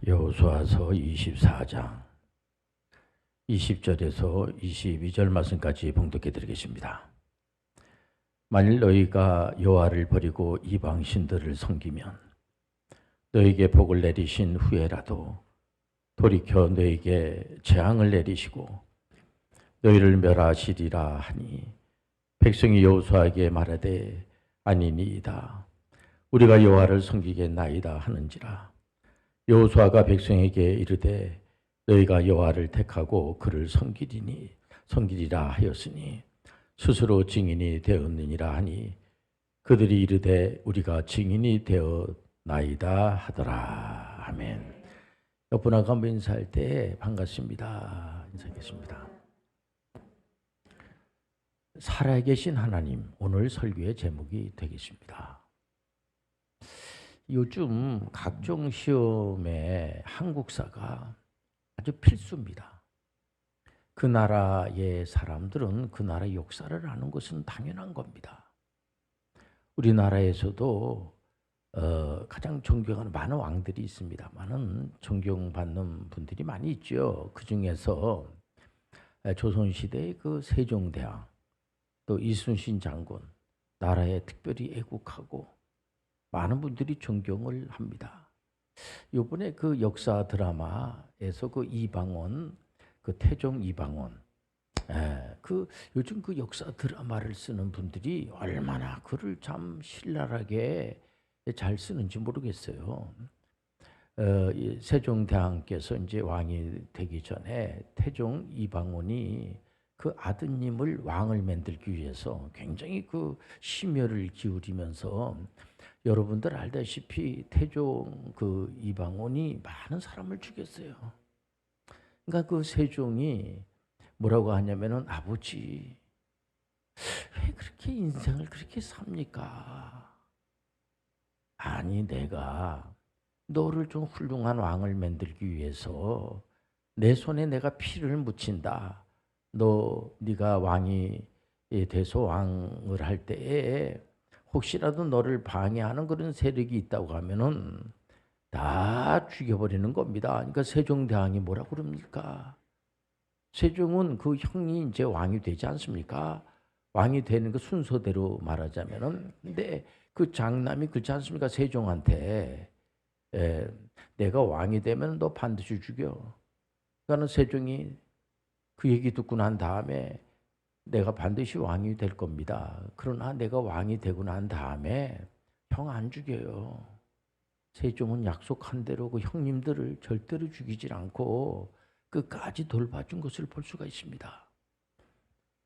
여호수아서 24장 20절에서 22절 말씀까지 봉독해 드리겠습니다. 만일 너희가 여호와를 버리고 이방 신들을 섬기면 너희에게 복을 내리신 후에라도 돌이켜 너희에게 재앙을 내리시고 너희를 멸하시리라 하니 백성이 여호수아에게 말하되 아니니이다. 우리가 여호와를 섬기겠나이다 하는지라. 여호수아가 백성에게 이르되 너희가 여호와를 택하고 그를 섬기리라 하였으니 스스로 증인이 되었느니라 하니 그들이 이르되 우리가 증인이 되었나이다 하더라. 아멘. 옆분하고 한번 인사할 때 반갑습니다 인사하겠습니다. 살아계신 하나님, 오늘 설교의 제목이 되겠습니다. 요즘 각종 시험에 한국사가 아주 필수입니다. 그 나라의 사람들은 그 나라의 역사를 아는 것은 당연한 겁니다. 우리나라에서도 가장 존경하는 많은 왕들이 있습니다. 많은 존경받는 분들이 많이 있죠. 그 중에서 조선시대의 그 세종대왕, 또 이순신 장군, 나라에 특별히 애국하고 많은 분들이 존경을 합니다. 이번에 그 역사 드라마에서 그 이방원, 그 태종 이방원, 그 요즘 그 역사 드라마를 쓰는 분들이 얼마나 글을 참 신랄하게 잘 쓰는지 모르겠어요. 세종대왕께서 이제 왕이 되기 전에 태종 이방원이 그 아드님을 왕을 만들기 위해서 굉장히 그 심혈을 기울이면서, 여러분들 알다시피 태종 그 이방원이 많은 사람을 죽였어요. 그러니까 그 세종이 뭐라고 하냐면은 아버지 왜 그렇게 인생을 그렇게 삽니까? 아니 내가 너를 좀 훌륭한 왕을 만들기 위해서 내 손에 내가 피를 묻힌다. 네가 왕이 돼서 왕을 할 때에 혹시라도 너를 방해하는 그런 세력이 있다고 하면은 다 죽여버리는 겁니다. 그러니까 세종대왕이 뭐라 그럽니까? 세종은 그 형이 이제 왕이 되지 않습니까? 왕이 되는 그 순서대로 말하자면은, 근데 그 장남이 그렇지 않습니까? 세종한테 내가 왕이 되면 너 반드시 죽여. 그러니까 세종이 그 얘기 듣고 난 다음에 내가 반드시 왕이 될 겁니다. 그러나 내가 왕이 되고 난 다음에 형 안 죽여요. 세종은 약속한 대로 그 형님들을 절대로 죽이질 않고 끝까지 돌봐준 것을 볼 수가 있습니다.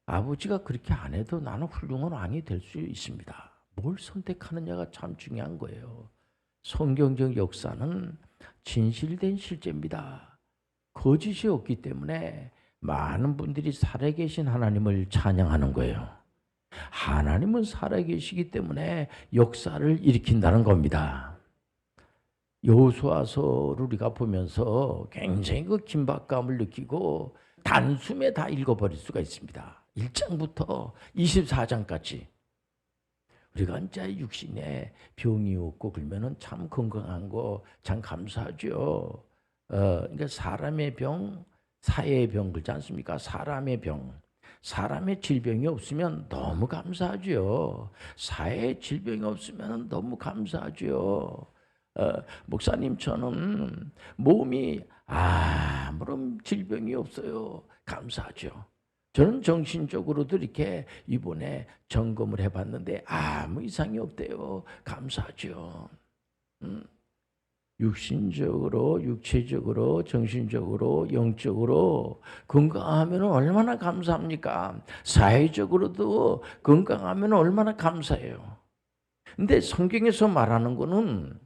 아버지가 그렇게 안 해도 나는 훌륭한 왕이 될 수 있습니다. 뭘 선택하느냐가 참 중요한 거예요. 성경적 역사는 진실된 실제입니다. 거짓이 없기 때문에 많은 분들이 살아계신 하나님을 찬양하는 거예요. 하나님은 살아계시기 때문에 역사를 일으킨다는 겁니다. 여호수아서를 우리가 보면서 굉장히 그 긴박감을 느끼고 단숨에 다 읽어버릴 수가 있습니다. 1장부터 24장까지. 우리가 이제 육신에 병이 없고 그러면은 참 건강한 거 참 감사하죠. 그러니까 사람의 병, 사회의 병 그렇지 않습니까? 사람의 병, 사람의 질병이 없으면 너무 감사하죠. 사회의 질병이 없으면 너무 감사하죠. 목사님 저는 몸이 아무런 질병이 없어요. 감사하죠. 저는 정신적으로도 이렇게 이번에 점검을 해봤는데 아무 이상이 없대요. 감사하죠. 육신적으로, 육체적으로, 정신적으로, 영적으로 건강하면 얼마나 감사합니까? 사회적으로도 건강하면 얼마나 감사해요. 근데 성경에서 말하는 거는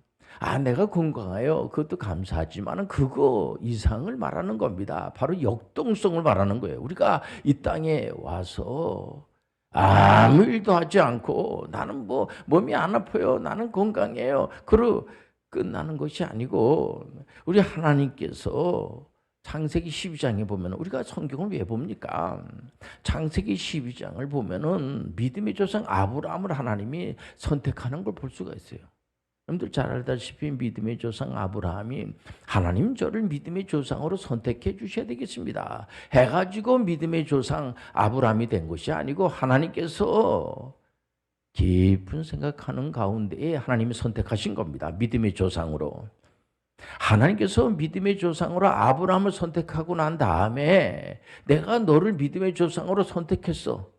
내가 건강해요. 그것도 감사하지만 그거 이상을 말하는 겁니다. 바로 역동성을 말하는 거예요. 우리가 이 땅에 와서 아무 일도 하지 않고 나는 뭐 몸이 안 아파요. 나는 건강해요. 그러 끝나는 것이 아니고, 우리 하나님께서 창세기 12장에 보면, 우리가 성경을 왜 봅니까? 창세기 12장을 보면은 믿음의 조상 아브라함을 하나님이 선택하는 걸 볼 수가 있어요. 여러분들 잘 알다시피 믿음의 조상 아브라함이 하나님 저를 믿음의 조상으로 선택해 주셔야 되겠습니다. 해가지고 믿음의 조상 아브라함이 된 것이 아니고 하나님께서 깊은 생각하는 가운데에 하나님이 선택하신 겁니다. 믿음의 조상으로. 하나님께서 믿음의 조상으로 아브라함을 선택하고 난 다음에 내가 너를 믿음의 조상으로 선택했어.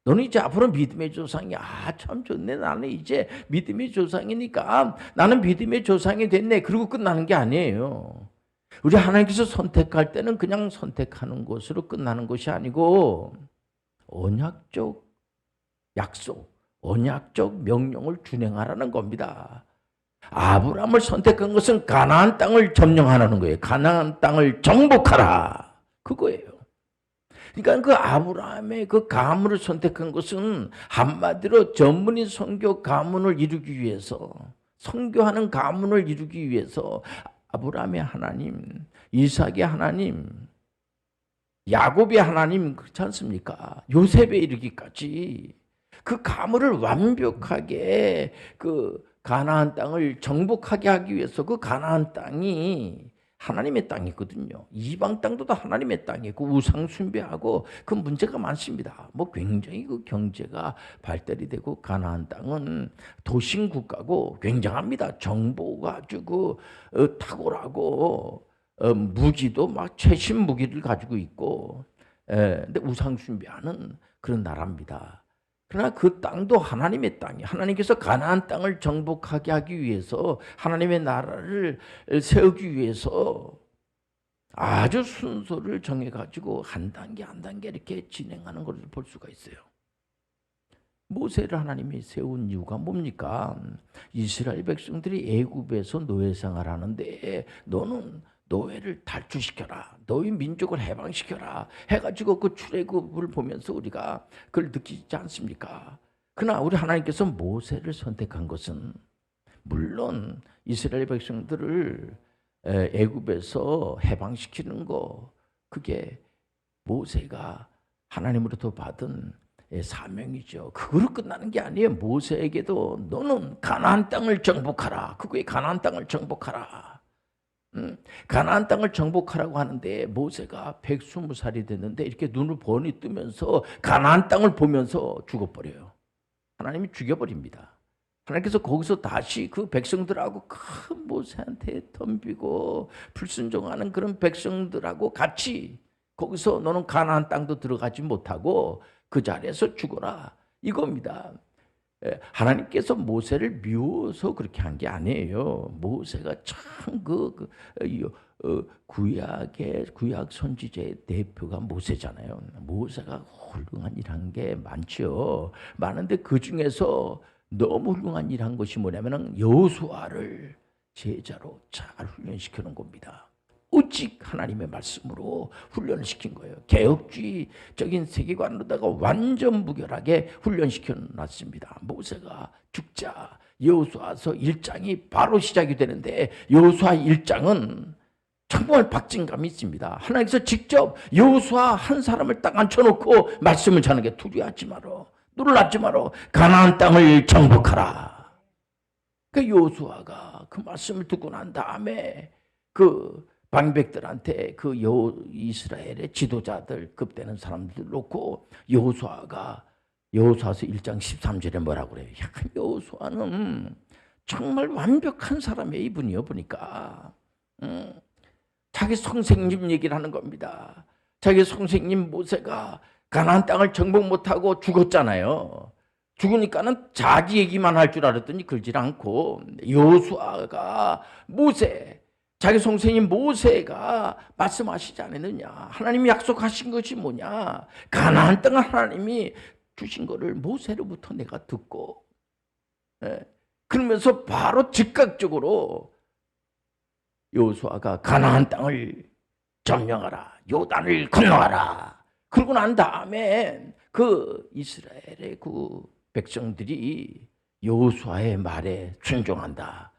너는 이제 앞으로 믿음의 조상이야. 참 좋네. 나는 이제 믿음의 조상이니까 나는 믿음의 조상이 됐네. 그리고 끝나는 게 아니에요. 우리 하나님께서 선택할 때는 그냥 선택하는 것으로 끝나는 것이 아니고 언약적 약속, 언약적 명령을 준행하라는 겁니다. 아브라함을 선택한 것은 가나안 땅을 점령하라는 거예요. 가나안 땅을 정복하라. 그거예요. 그러니까 그 아브라함의 그 가문을 선택한 것은 한마디로 전문인 선교 가문을 이루기 위해서, 선교하는 가문을 이루기 위해서 아브라함의 하나님, 이삭의 하나님, 야곱의 하나님 그렇지 않습니까? 요셉에 이르기까지 그 가문을 완벽하게 그 가나안 땅을 정복하게 하기 위해서 그 가나안 땅이 하나님의 땅이거든요. 이방 땅도 다 하나님의 땅이고 우상 숭배하고 그 문제가 많습니다. 뭐 굉장히 그 경제가 발달이 되고 가나안 땅은 도심 국가고 굉장합니다. 정보가 아주 탁월하고 무기도 막 최신 무기를 가지고 있고 근데 우상 숭배하는 그런 나라입니다. 그러나 그 땅도 하나님의 땅이 하나님께서 가나안 땅을 정복하게 하기 위해서 하나님의 나라를 세우기 위해서 아주 순서를 정해가지고 한 단계 한 단계 이렇게 진행하는 것을 볼 수가 있어요. 모세를 하나님이 세운 이유가 뭡니까? 이스라엘 백성들이 애굽에서 노예 생활하는데 너는 노예를 탈출시켜라. 너희 민족을 해방시켜라. 해가지고 그 출애굽을 보면서 우리가 그걸 느끼지 않습니까? 그러나 우리 하나님께서 모세를 선택한 것은 물론 이스라엘 백성들을 애굽에서 해방시키는 거 그게 모세가 하나님으로부터 받은 사명이죠. 그거로 끝나는 게 아니에요. 모세에게도 너는 가나안 땅을 정복하라. 그거에 가나안 땅을 정복하라. 가나안 땅을 정복하라고 하는데 모세가 120살이 됐는데 이렇게 눈을 번히 뜨면서 가나안 땅을 보면서 죽어버려요. 하나님이 죽여버립니다. 하나님께서 거기서 다시 그 백성들하고 큰 모세한테 덤비고 불순종하는 그런 백성들하고 같이 거기서 너는 가나안 땅도 들어가지 못하고 그 자리에서 죽어라 이겁니다. 하나님께서 모세를 미워서 그렇게 한 게 아니에요. 모세가 참 구약 선지자의 대표가 모세잖아요. 모세가 훌륭한 일한 게 많죠. 많은데 그 중에서 너무 훌륭한 일한 것이 뭐냐면은 여호수아를 제자로 잘 훈련시켜 놓은 겁니다. 오직 하나님의 말씀으로 훈련을 시킨 거예요. 개혁주의적인 세계관으로다가 완전 무결하게 훈련시켜 놨습니다. 모세가 죽자 여호수아서 1장이 바로 시작이 되는데 여호수아 1장은 정말 박진감이 있습니다. 하나님께서 직접 여호수아 한 사람을 딱 앉혀놓고 말씀을 전하는 게 두려워하지 마라. 놀라지 마라. 가나안 땅을 정복하라. 그 여호수아가 그 말씀을 듣고 난 다음에 그 방백들한테 그 이스라엘의 지도자들 급되는 사람들 놓고 여호수아서 1장 13절에 뭐라고 그래요? 야, 여호수아는 정말 완벽한 사람이에요. 이분이요 보니까 자기 선생님 얘기를 하는 겁니다. 자기 선생님 모세가 가나안 땅을 정복 못하고 죽었잖아요. 죽으니까는 자기 얘기만 할 줄 알았더니 그러질 않고 여호수아가 자기 선생님 모세가 말씀하시지 않았느냐. 하나님이 약속하신 것이 뭐냐. 가나안 땅을 하나님이 주신 거를 모세로부터 내가 듣고 그러면서 바로 즉각적으로 여호수아가 가나안 땅을 점령하라. 요단을 건너가라. 그러고 난 다음에 그 이스라엘의 그 백성들이 여호수아의 말에 순종한다.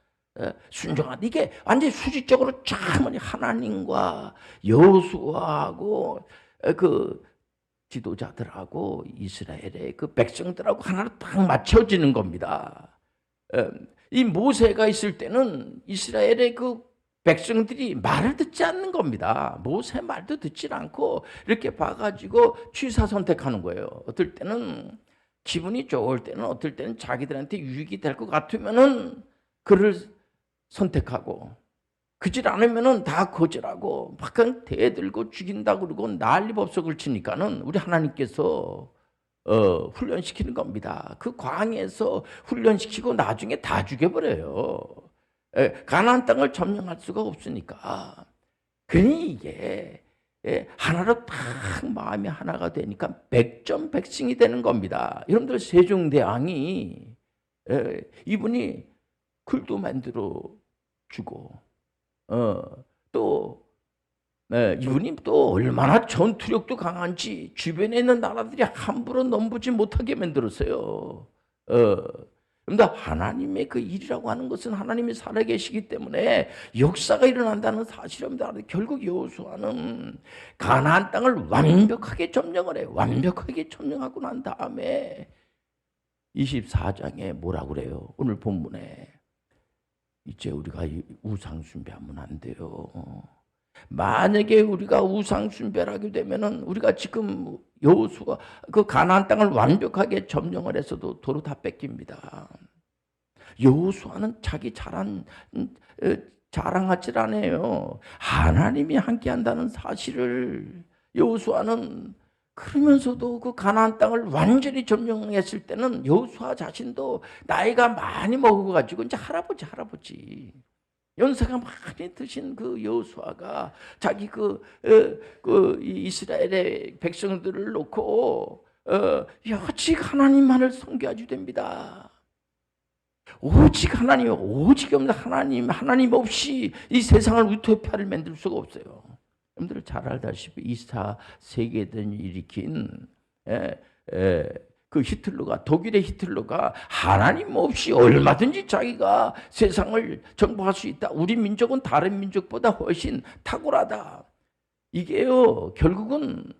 이게 완전히 수직적으로 참 하나님과 여호수아하고 그 지도자들하고 이스라엘의 그 백성들하고 하나로 딱 맞춰지는 겁니다. 이 모세가 있을 때는 이스라엘의 그 백성들이 말을 듣지 않는 겁니다. 모세 말도 듣지 않고 이렇게 봐가지고 취사 선택하는 거예요. 어떨 때는 기분이 좋을 때는, 어떨 때는 자기들한테 유익이 될 것 같으면은 그를 선택하고, 그질 않으면은 다 거절하고 막 대들고 죽인다 그러고 난리법석을 치니까는 우리 하나님께서 훈련시키는 겁니다. 그 광야에서 훈련시키고 나중에 다 죽여버려요. 가나안 땅을 점령할 수가 없으니까. 그러니 이게 하나로 딱 마음이 하나가 되니까 백전백승이 되는 겁니다. 여러분들 세종대왕이 이분이 글도 만들어 주고 또 이분이 또 얼마나 전투력도 강한지 주변에 있는 나라들이 함부로 넘보지 못하게 만들었어요. 그런데 하나님의 그 일이라고 하는 것은 하나님이 살아계시기 때문에 역사가 일어난다는 사실입니다. 결국 여호수아는 가나안 땅을 완벽하게 점령을 해요. 완벽하게 점령하고 난 다음에 24장에 뭐라고 그래요? 오늘 본문에 이제 우리가 우상 숭배하면 안 돼요. 만약에 우리가 우상 숭배를 하게 되면은 우리가 지금 여호수아 그 가나안 땅을 완벽하게 점령을 해서도 도로 다 뺏깁니다. 여호수아는 자기 자랑하지 않아요. 하나님이 함께한다는 사실을. 여호수아는 그러면서도 그 가나안 땅을 완전히 점령했을 때는 여호수아 자신도 나이가 많이 먹어가지고 이제 할아버지 연세가 많이 드신 그 여호수아가 자기 그 이스라엘의 백성들을 놓고 오직 하나님만을 섬겨야지 됩니다. 오직 하나님, 오직 없는 하나님 없이 이 세상을 우토피아를 만들 수가 없어요. 여러분들 잘 알다시피 2차 세계대전을 일으킨 그 히틀러가, 독일의 히틀러가 하나님 없이 얼마든지 자기가 세상을 정복할 수 있다. 우리 민족은 다른 민족보다 훨씬 탁월하다. 이게요, 결국은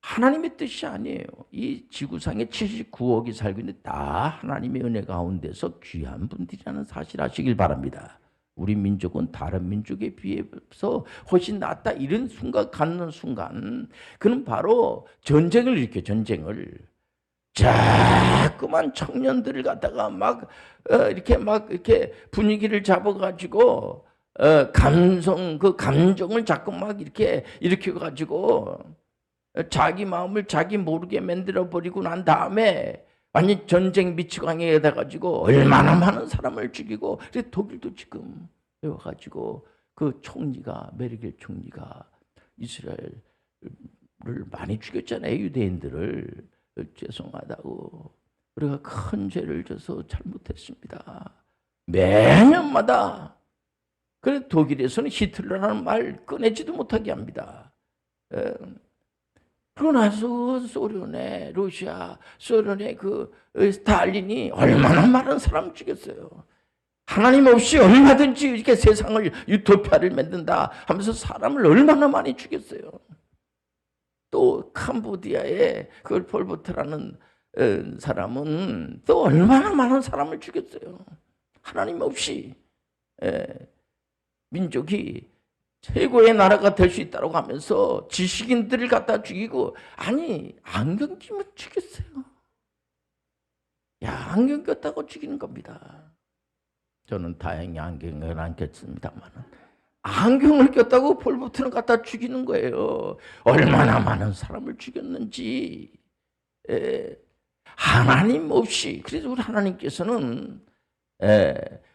하나님의 뜻이 아니에요. 이 지구상에 79억이 살고 있는데 다 하나님의 은혜 가운데서 귀한 분들이라는 사실 아시길 바랍니다. 우리 민족은 다른 민족에 비해서 훨씬 낫다. 이런 순간 갖는 순간 그는 바로 전쟁을 일으켜. 전쟁을. 자꾸만 청년들을 갖다가 막 이렇게 분위기를 잡아가지고 감정을 자꾸 막 이렇게 일으켜가지고 자기 마음을 자기 모르게 만들어 버리고 난 다음에 완전 전쟁 미치광이가 돼가지고 얼마나 많은 사람을 죽이고. 그래서 독일도 지금 와가지고 그 총리가 메르켈 총리가 이스라엘을 많이 죽였잖아요. 유대인들을. 죄송하다고 우리가 큰 죄를 져서 잘못했습니다. 매년마다. 그래서 독일에서는 히틀러라는 말 꺼내지도 못하게 합니다. 그러고 나서 소련의 그 스탈린이 얼마나 많은 사람을 죽였어요. 하나님 없이 얼마든지 이렇게 세상을 유토피아를 만든다 하면서 사람을 얼마나 많이 죽였어요. 또 캄보디아의 그 폴포트라는 사람은 또 얼마나 많은 사람을 죽였어요. 하나님 없이 민족이 최고의 나라가 될 수 있다고 하면서 지식인들을 갖다 죽이고. 아니 안경 끼면 죽였어요. 야, 안경 꼈다고 죽이는 겁니다. 저는 다행히 안경을 안 꼈습니다만 안경을 꼈다고 폴포트는 갖다 죽이는 거예요. 얼마나 많은 사람을 죽였는지. 하나님 없이. 그래서 우리 하나님께서는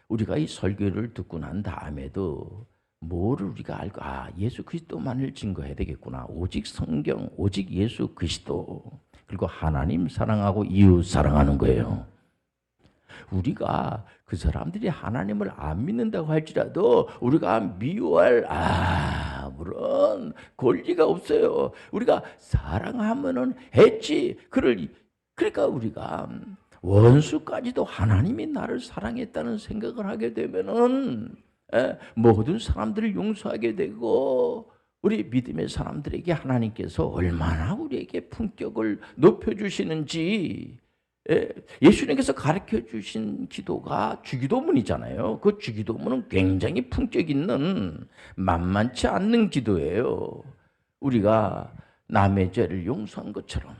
우리가 이 설교를 듣고 난 다음에도 뭐를 우리가 알고, 예수 그리스도만을 증거해야 되겠구나. 오직 성경, 오직 예수 그리스도, 그리고 하나님 사랑하고 이웃 사랑하는 거예요. 우리가 그 사람들이 하나님을 안 믿는다고 할지라도 우리가 미워할 물론 권리가 없어요. 우리가 사랑하면은 했지. 그러니까 우리가 원수까지도 하나님이 나를 사랑했다는 생각을 하게 되면은 모든 사람들을 용서하게 되고, 우리 믿음의 사람들에게 하나님께서 얼마나 우리에게 품격을 높여주시는지 예수님께서 가르쳐 주신 기도가 주기도문이잖아요. 그 주기도문은 굉장히 품격 있는 만만치 않는 기도예요. 우리가 남의 죄를 용서한 것처럼,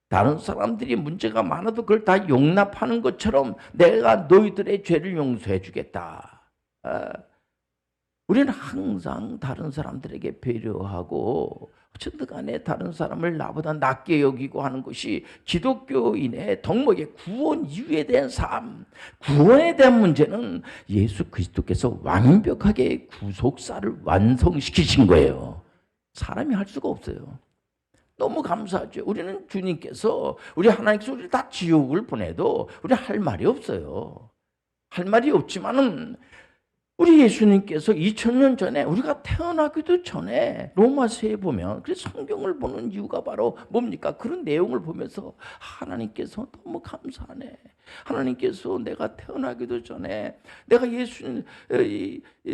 다른 사람들이 문제가 많아도 그걸 다 용납하는 것처럼 내가 너희들의 죄를 용서해 주겠다. 우리는 항상 다른 사람들에게 배려하고 어쨌든 간에 다른 사람을 나보다 낮게 여기고 하는 것이 기독교인의 덕목의 구원 이후에 대한 삶, 구원에 대한 문제는 예수 그리스도께서 완벽하게 구속사를 완성시키신 거예요. 사람이 할 수가 없어요. 너무 감사하죠. 우리는 주님께서, 우리 하나님께서 우리를 다 지옥을 보내도 우리 할 말이 없어요. 할 말이 없지만은 우리 예수님께서 2000년 전에, 우리가 태어나기도 전에 로마서에 보면, 그래서 성경을 보는 이유가 바로 뭡니까? 그런 내용을 보면서 하나님께서 너무 감사하네. 하나님께서 내가 태어나기도 전에 내가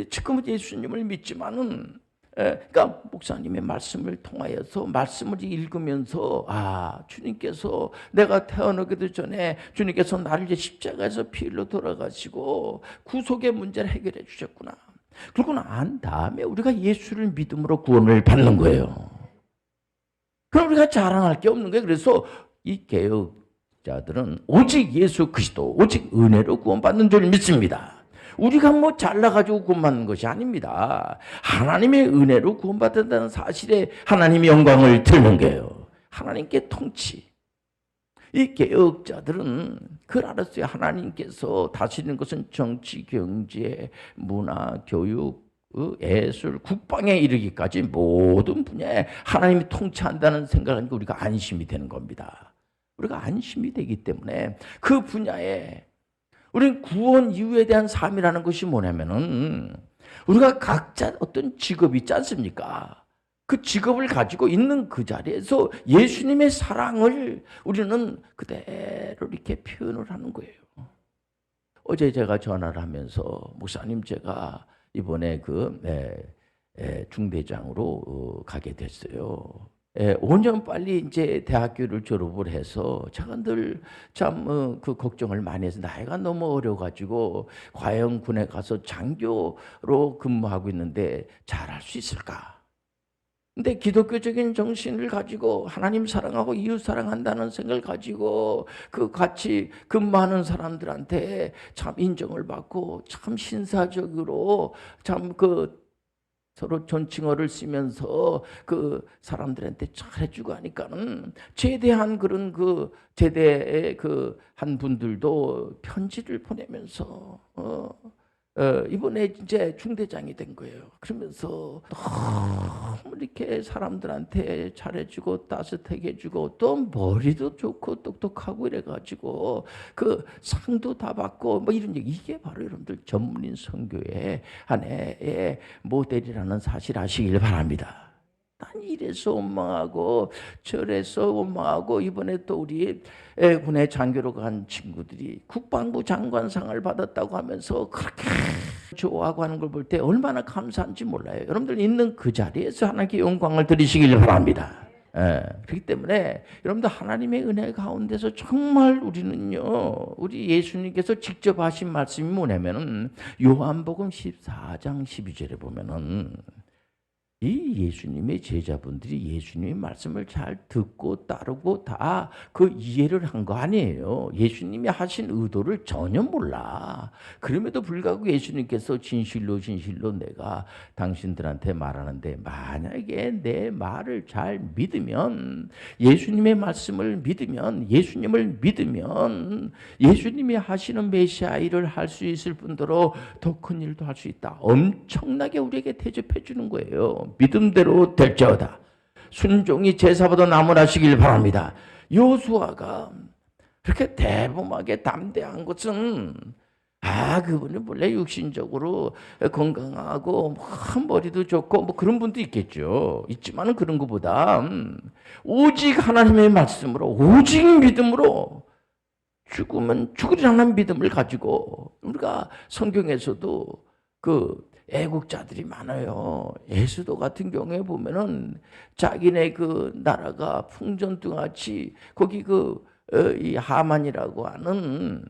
지금은 예수님을 믿지만은, 그러니까 목사님의 말씀을 통하여서 말씀을 읽으면서 주님께서 내가 태어나기도 전에 주님께서 나를 이제 십자가에서 피 흘려 돌아가시고 구속의 문제를 해결해 주셨구나. 그러고 난 다음에 우리가 예수를 믿음으로 구원을 받는 거예요. 그럼 우리가 자랑할 게 없는 거예요. 그래서 이 개혁자들은 오직 예수 그리스도, 오직 은혜로 구원받는 줄 믿습니다. 우리가 뭐 잘나가지고 구원받는 것이 아닙니다. 하나님의 은혜로 구원받는다는 사실에 하나님의 영광을 드리는 거예요. 하나님께 통치. 이 개혁자들은 그걸 알았어요. 하나님께서 다스리는 것은 정치, 경제, 문화, 교육, 예술, 국방에 이르기까지 모든 분야에 하나님이 통치한다는 생각을 하니까 우리가 안심이 되는 겁니다. 우리가 안심이 되기 때문에 그 분야에 우리는 구원 이후에 대한 삶이라는 것이 뭐냐면은 우리가 각자 어떤 직업이 있지 않습니까? 그 직업을 가지고 있는 그 자리에서 예수님의 사랑을 우리는 그대로 이렇게 표현을 하는 거예요. 어제 제가 전화를 하면서 목사님 제가 이번에 중대장으로 가게 됐어요. 5년 빨리 이제 대학교를 졸업을 해서 제가 늘 참 그 걱정을 많이 해서 나이가 너무 어려가지고 과연 군에 가서 장교로 근무하고 있는데 잘할 수 있을까? 근데 기독교적인 정신을 가지고 하나님 사랑하고 이웃 사랑한다는 생각을 가지고 그 같이 근무하는 사람들한테 참 인정을 받고 참 신사적으로 참 서로 존칭어를 쓰면서 그 사람들한테 잘해주고 하니까는 제대한 그런 제대의 한 분들도 편지를 보내면서 이번에 이제 중대장이 된 거예요. 그러면서 너무 이렇게 사람들한테 잘해주고 따뜻하게 해주고 또 머리도 좋고 똑똑하고 이래가지고 그 상도 다 받고 뭐 이런 얘기. 이게 바로 여러분들 전문인 선교의 하나의 모델이라는 사실 아시길 바랍니다. 난 이래서 원망하고 저래서 원망하고 이번에 또 우리 군의 장교로 간 친구들이 국방부 장관상을 받았다고 하면서 그렇게 좋아하고 하는 걸 볼 때 얼마나 감사한지 몰라요. 여러분들 있는 그 자리에서 하나님께 영광을 드리시길 바랍니다. 그렇기 때문에 여러분들 하나님의 은혜 가운데서 정말 우리는요, 우리 예수님께서 직접 하신 말씀이 뭐냐면은 요한복음 14장 12절에 보면은 이 예수님의 제자분들이 예수님의 말씀을 잘 듣고 따르고 다 그 이해를 한 거 아니에요. 예수님이 하신 의도를 전혀 몰라. 그럼에도 불구하고 예수님께서 진실로 진실로 내가 당신들한테 말하는데 만약에 내 말을 잘 믿으면, 예수님의 말씀을 믿으면, 예수님을 믿으면 예수님이 하시는 메시아 일을 할 수 있을 뿐더러 더 큰 일도 할 수 있다. 엄청나게 우리에게 대접해 주는 거예요. 믿음대로 될지어다. 순종이 제사보다 나무라시길 바랍니다. 여호수아가 그렇게 대범하게 담대한 것은 그분이 원래 육신적으로 건강하고 머리도 좋고 뭐 그런 분도 있겠죠. 있지만은 그런 것보다 오직 하나님의 말씀으로, 오직 믿음으로 죽으면 죽으리라는 믿음을 가지고, 우리가 성경에서도 애국자들이 많아요. 예수도 같은 경우에 보면은 자기네 그 나라가 풍전등같이 거기 이 하만이라고 하는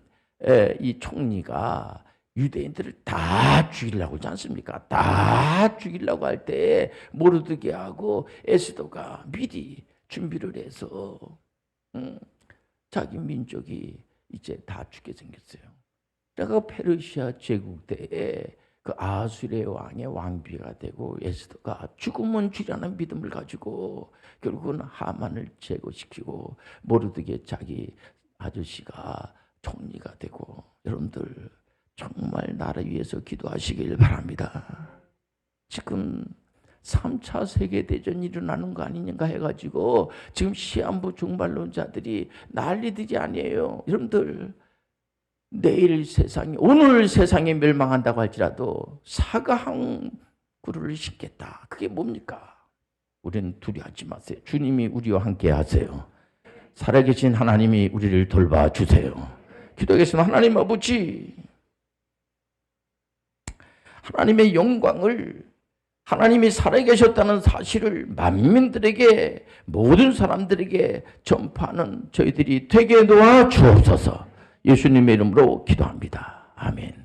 이 총리가 유대인들을 다 죽이려고 하지 않습니까? 다 죽이려고 할 때 모르드게하고 에스더가 미리 준비를 해서 자기 민족이 이제 다 죽게 생겼어요. 그러니까 페르시아 제국 때에 그 아수르의 왕의 왕비가 되고 에스더가 죽으면 주라는 믿음을 가지고 결국은 하만을 제거시키고 모르드게 자기 아저씨가 총리가 되고, 여러분들 정말 나를 위해서 기도하시길 바랍니다. 지금 3차 세계대전이 일어나는 거 아니냐 해가지고 지금 시한부 종말론자들이 난리들이 아니에요. 여러분들 내일 세상이, 오늘 세상이 멸망한다고 할지라도 사과 한 그루를 심겠다. 그게 뭡니까? 우리는 두려워하지 마세요. 주님이 우리와 함께 하세요. 살아계신 하나님이 우리를 돌봐주세요. 기도하겠습니다. 하나님 아버지, 하나님의 영광을, 하나님이 살아계셨다는 사실을 만민들에게, 모든 사람들에게 전파하는 저희들이 되게 도와 주옵소서. 예수님의 이름으로 기도합니다. 아멘.